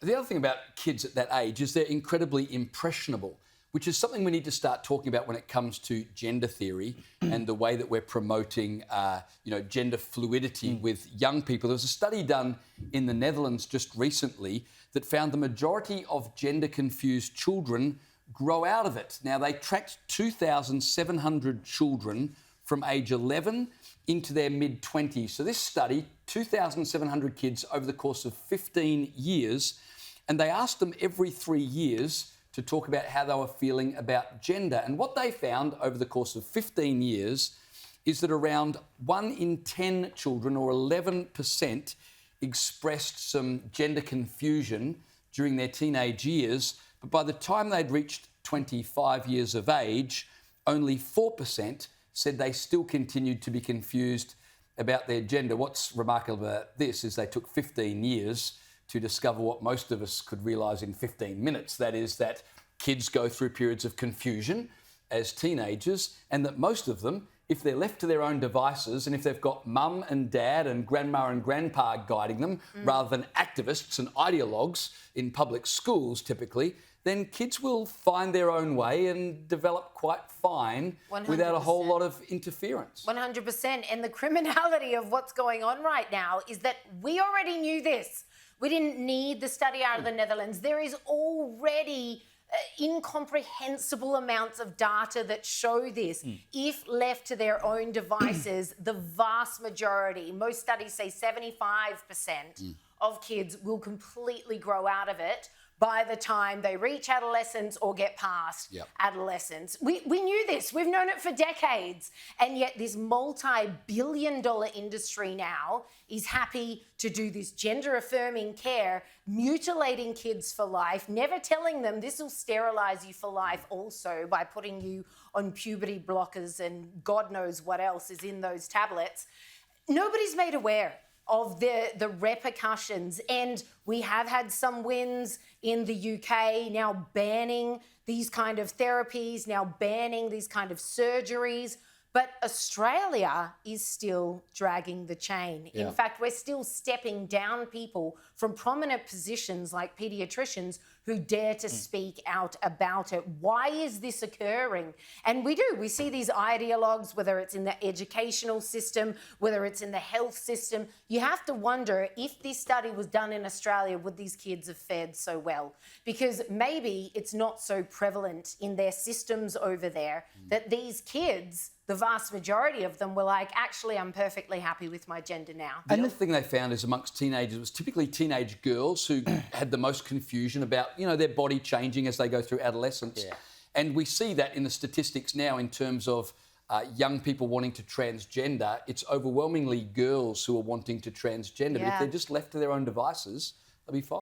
the other thing about kids at that age is they're incredibly impressionable, which is something we need to start talking about when it comes to gender theory and the way that we're promoting, gender fluidity with young people. There was a study done in the Netherlands just recently that found the majority of gender-confused children grow out of it. Now, they tracked 2,700 children from age 11 into their mid-20s. So this study, 2,700 kids over the course of 15 years, and they asked them every 3 years to talk about how they were feeling about gender. And what they found over the course of 15 years is that around 1 in 10 children, or 11%, expressed some gender confusion during their teenage years. But by the time they'd reached 25 years of age, only 4% said they still continued to be confused about their gender. What's remarkable about this is they took 15 years to discover what most of us could realise in 15 minutes. That is that kids go through periods of confusion as teenagers, and that most of them, if they're left to their own devices and if they've got mum and dad and grandma and grandpa guiding them rather than activists and ideologues in public schools typically, then kids will find their own way and develop quite fine 100%. Without a whole lot of interference. 100%. And the criminality of what's going on right now is that we already knew this. We didn't need the study out of the Netherlands. There is already incomprehensible amounts of data that show this. If left to their own devices, the vast majority, most studies say 75% of kids will completely grow out of it by the time they reach adolescence or get past adolescence. We knew this. We've known it for decades. And yet this multi-billion-dollar industry now is happy to do this gender-affirming care, mutilating kids for life, never telling them this will sterilise you for life also by putting you on puberty blockers and God knows what else is in those tablets. Nobody's made aware of the repercussions. And we have had some wins in the UK, now banning these kind of therapies, now banning these kind of surgeries. But Australia is still dragging the chain. In fact, we're still stepping down people from prominent positions like paediatricians who dare to speak out about it. Why is this occurring? And we see these ideologues, whether it's in the educational system, whether it's in the health system. You have to wonder, if this study was done in Australia, would these kids have fared so well? Because maybe it's not so prevalent in their systems over there that these kids, the vast majority of them, were like, actually, I'm perfectly happy with my gender now. The other thing they found is amongst teenagers, it was typically teenage girls who had the most confusion about, their body changing as they go through adolescence. And we see that in the statistics now in terms of young people wanting to transgender. It's overwhelmingly girls who are wanting to transgender. But if they're just left to their own devices, they'll be fine.